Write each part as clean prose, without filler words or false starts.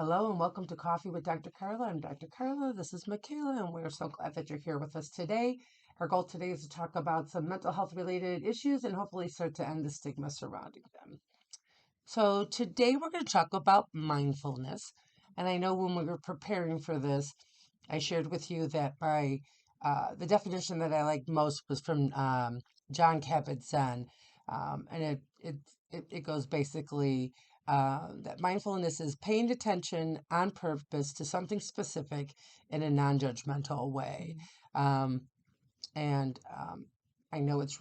Hello and welcome to Coffee with Dr. Carla. I'm Dr. Carla. This is Michaela, and we're so glad that you're here with us today. Our goal today is to talk about some mental health related issues and hopefully start to end the stigma surrounding them. So, today we're going to talk about mindfulness. And I know when we were preparing for this, I shared with you that the definition that I liked most was from ℂ𝐸𝐻𝐃, and it goes basically that mindfulness is paying attention on purpose to something specific in a non-judgmental way. And I know it's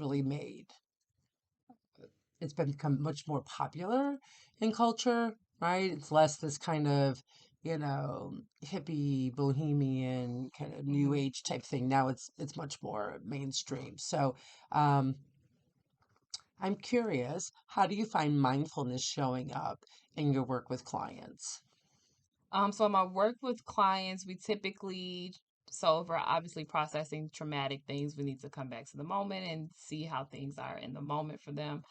become much more popular in culture, right? It's less this kind of, hippie, bohemian kind of new age type thing. Now it's much more mainstream. So, I'm curious, how do you find mindfulness showing up in your work with clients? So in my work with clients, we typically, so if we're obviously processing traumatic things, we need to come back to the moment and see how things are in the moment for them.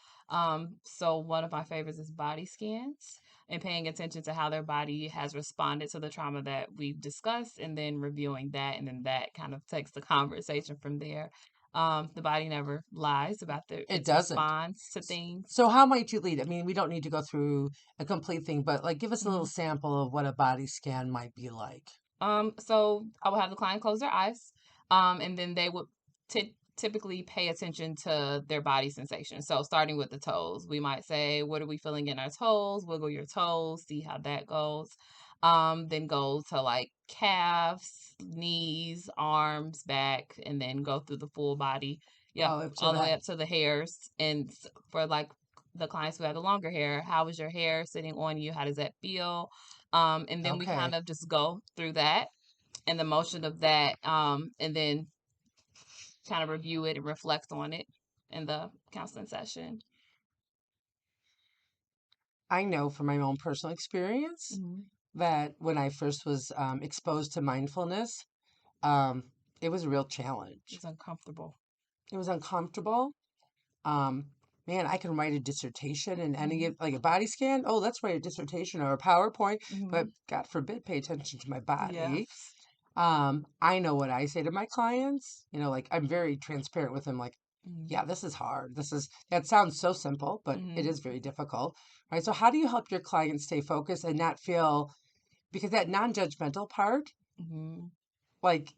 So one of my favorites is body scans and paying attention to how their body has responded to the trauma that we've discussed, and then reviewing that, and then that kind of takes the conversation from there. The body never lies about It its doesn't. response to things. So how might you lead? I mean, we don't need to go through a complete thing, but like give us a little Mhm. sample of what a body scan might be like. So I would have the client close their eyes, and then they would typically pay attention to their body sensation. So starting with the toes, we might say, "What are we feeling in our toes?" Wiggle your toes, see how that goes. Then go to like calves, knees, arms, back, and then go through the full body. Yep, Oh, up to all the way that. up to the hairs. And for like the clients who have the longer hair, how is your hair sitting on you? How does that feel? And then we kind Okay. of just go through that and the motion of that, and then kind of review it and reflect on it in the counseling session. I know from my own personal experience Hmm. that when I first was exposed to mindfulness, um, it was a real challenge. It's uncomfortable. It was uncomfortable. Um, Man, I can write a dissertation in any Hmm. of like a body scan. Oh, let's write a dissertation or a PowerPoint, but Hmm. God forbid, pay attention to my Yeah. body. I know what I say to my clients. Like I'm very transparent with them. Like, Hmm. yeah, this is hard. That sounds so simple, but it Hmm. is very difficult, right? So how do you help your clients stay focused and not feel, because that non-judgmental part, Hmm. like,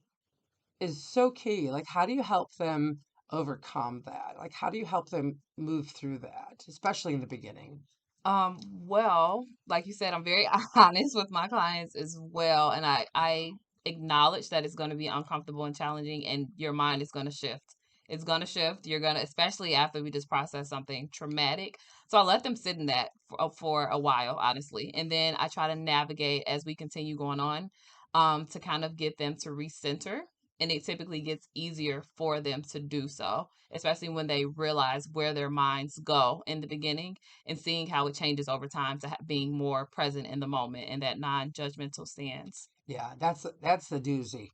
is so key. Like, how do you help them overcome that? Like, how do you help them move through that, especially in the beginning? Well, like you said, I'm very honest with my clients as well, and I acknowledge that it's going to be uncomfortable and challenging, and your mind is going to shift. It's going to shift. You're going to, especially after we just process something traumatic. So I let them sit in that for a while, honestly, and then I try to navigate as we continue going on, to kind of get them to recenter, and it typically gets easier for them to do so, especially when they realize where their minds go in the beginning and seeing how it changes over time to being more present in the moment and that non-judgmental stance. Yeah, that's the doozy.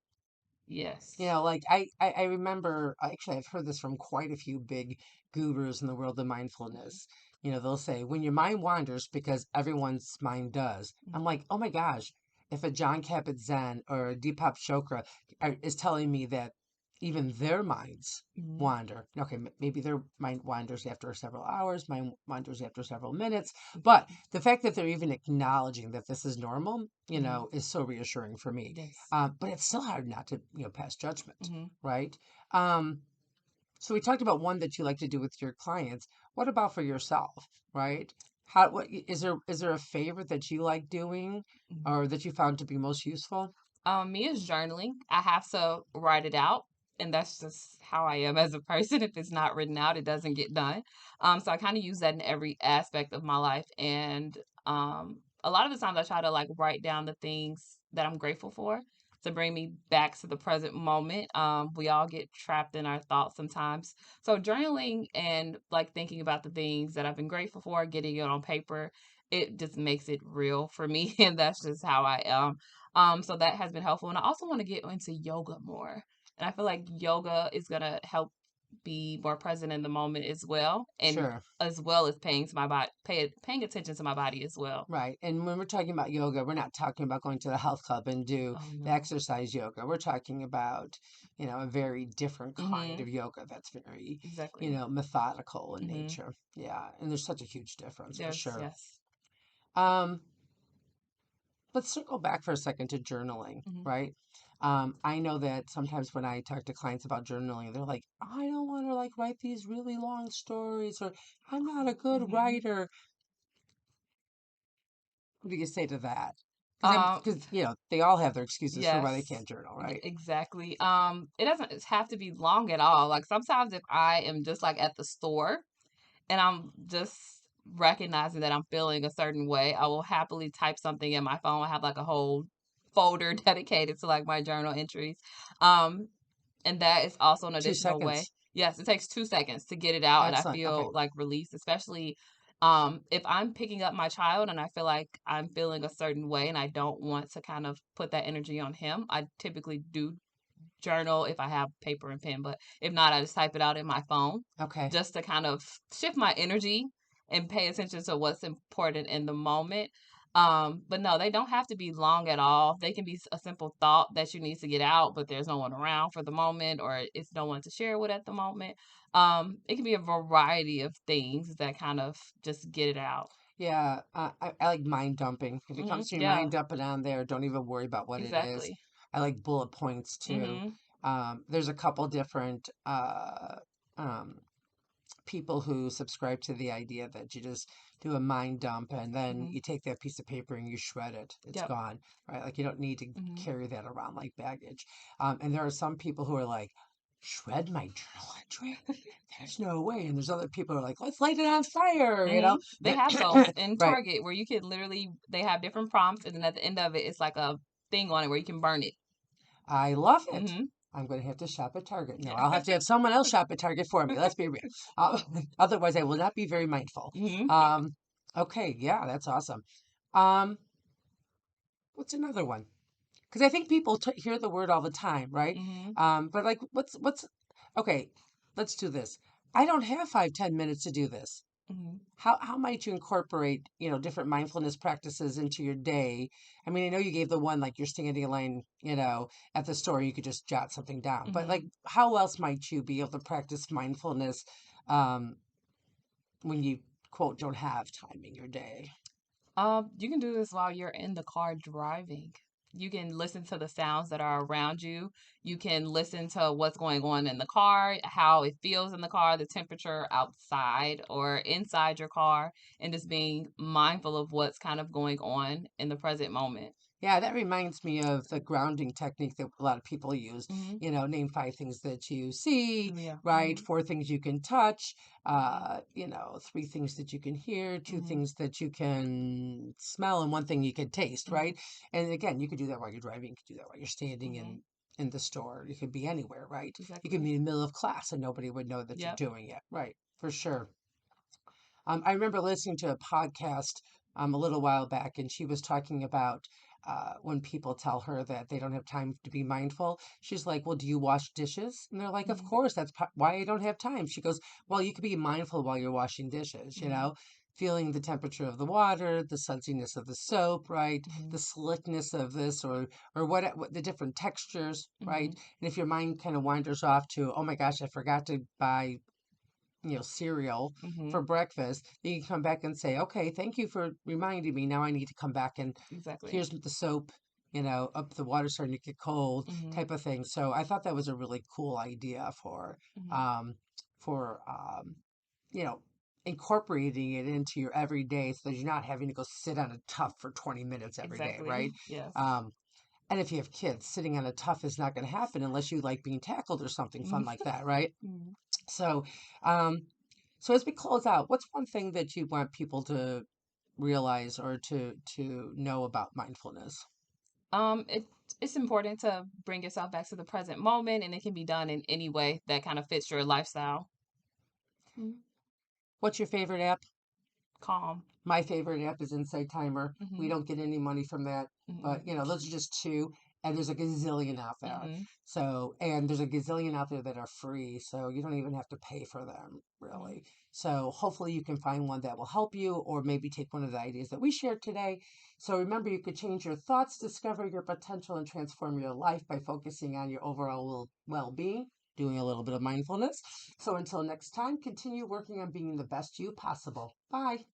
Yes. Like I remember, actually, I've heard this from quite a few big gurus in the world of mindfulness. They'll say, when your mind wanders, because everyone's mind does. I'm Mhm. like, oh my gosh, if a John Kabat-Zinn or a Deepak Chopra is telling me that even their minds Mhm. wander. Okay, maybe their mind wanders after several hours, mind wanders after several minutes, but the fact that they're even acknowledging that this is normal, Mhm. is so reassuring for me. Yes. But it's still hard not to, pass judgment, Mhm. right? Um, so we talked about one that you like to do with your clients. What about for yourself, right? Is there a favorite that you like doing Mhm. or that you found to be most useful? Me is journaling. I have to write it out, and that's just how I am as a person. If it's not written out, it doesn't get done. So I kind of use that in every aspect of my life, and a lot of the times I try to like write down the things that I'm grateful for to bring me back to the present moment. We all get trapped in our thoughts sometimes, so journaling and like thinking about the things that I've been grateful for, getting it on paper, it just makes it real for me, and that's just how I am. So that has been helpful. And I also want to get into yoga more. And I feel like yoga is gonna help. be more present in the moment as well, and Sure. as well as paying attention to my body as well. Right. And when we're talking about yoga, we're not talking about going to the health club and do Oh the no. exercise yoga. We're talking about, a very different kind of Mhm. yoga that's very, Exactly. methodical in Mhm. nature. Yeah. And there's such a huge difference for Yes, sure. yes. Um, let's circle back for a second to journaling, Mhm. right? I know that sometimes when I talk to clients about journaling, they're like, I don't want to like write these really long stories, or I'm not a good Mhm. writer. What do you say to that? Um, Because they all have their excuses for why they yes. can't journal, right? Exactly. It doesn't have to be long at all. Like sometimes if I am just like at the store and I'm just recognizing that I'm feeling a certain way, I will happily type something in my phone. I have like a whole folder dedicated to like my journal entries. Um, and that is also an Two additional way. seconds. Yes, it takes 2 seconds to get it out, and I Excellent. Okay. feel like released, especially if I'm picking up my child and I feel like I'm feeling a certain way and I don't want to kind of put that energy on him. I typically do journal if I have paper and pen, but if not, I just type it out in my phone Okay. just to kind of shift my energy and pay attention to what's important in the moment. But no, they don't have to be long at all. They can be a simple thought that you need to get out, but there's no one around for the moment, or it's no one to share with at the moment. It can be a variety of things that kind of just get it out. Yeah. I like mind dumping. If it comes to your Yeah, mind dumping on there, don't even worry about what it is. exactly. I like bullet points too. Mhm. There's a couple different um, people who subscribe to the idea that you just do a mind dump and then Mhm. you take that piece of paper and you shred it. It's Yep. gone, right? Like you don't need to Mhm. carry that around like baggage. And there are some people who are like, shred my journal entry? There's no way. And there's other people who are like, let's light it on fire, They have those in Right. Target where you can literally they have different prompts, and then at the end of it, it's like a thing on it where you can burn it. I love it. Mhm. I'm going to have to shop at Target. No, Yeah. I'll have to have someone else shop at Target for me. Let's be real. Uh, otherwise, I will not be very mindful. Mhm. Um, okay, yeah, that's awesome. Um, what's another one? Because I think people hear the word all the time, right? Mhm. But like, what's okay? Let's do this. I don't have 5, 10 minutes to do this. Mhm. How might you incorporate, different mindfulness practices into your day? I mean, I know you gave the one like you're standing in line, at the store, you could just jot something down. But like, Mhm. how else might you be able to practice mindfulness um, when you quote don't have time in your day? You can do this while you're in the car driving. You can listen to the sounds that are around you. You can listen to what's going on in the car, how it feels in the car, the temperature outside or inside your car, and just being mindful of what's kind of going on in the present moment. Yeah, that reminds me of the grounding technique that a lot of people use. Mhm. Name 5 things that you see, Yeah. right? Mhm. 4 things you can touch, Mhm. 3 things that you can hear, two Mhm. things that you can smell, and 1 thing you can taste, Mhm. right? And again, you could do that while you're driving. You could do that while you're standing Mhm. in the store. You could be anywhere, right? You could Exactly. be in the middle of class and nobody would know that you're Yep. doing it, right? For sure. I remember listening to a podcast a little while back, and she was talking about when people tell her that they don't have time to be mindful. She's like, "Well, do you wash dishes?" And they're like, "Of Mhm. course, that's why I don't have time." She goes, "Well, you could be mindful while you're washing dishes, Mhm. feeling the temperature of the water, the sudsiness of the soap, right? Mhm. The slickness of this, or what the different textures, right? Mhm. And if your mind kind of wanders off to, oh my gosh, I forgot to buy cereal for Mhm. breakfast, you can come back and say, okay, thank you for reminding me. Now I need to come back and Exactly. here's the soap, up the water starting to get cold Mhm. type of thing. So I thought that was a really cool idea Mhm. um, for, you know, incorporating it into your everyday so that you're not having to go sit on a tuff for 20 minutes every day, Exactly. right? Yes. Um, and if you have kids, sitting on a tuff is not going to happen unless you like being tackled or something fun Mhm. like that, right? Mhm. So, um, so as we close out, what's one thing that you want people to realize or to know about mindfulness? It it's important to bring yourself back to the present moment, and it can be done in any way that kind of fits your lifestyle. Mhm. What's your favorite app? Calm. My favorite app is Insight Timer. We Mhm. don't get any money from that, but Mhm. those are just two. and there's a gazillion out there. Mhm. So, and there's a gazillion out there that are free, so you don't even have to pay for them, Mhm. really. So hopefully you can find one that will help you, or maybe take one of the ideas that we shared today. So remember, you could change your thoughts, discover your potential, and transform your life by focusing on your overall well-being, doing a little bit of mindfulness. So until next time, continue working on being the best you possible. Bye.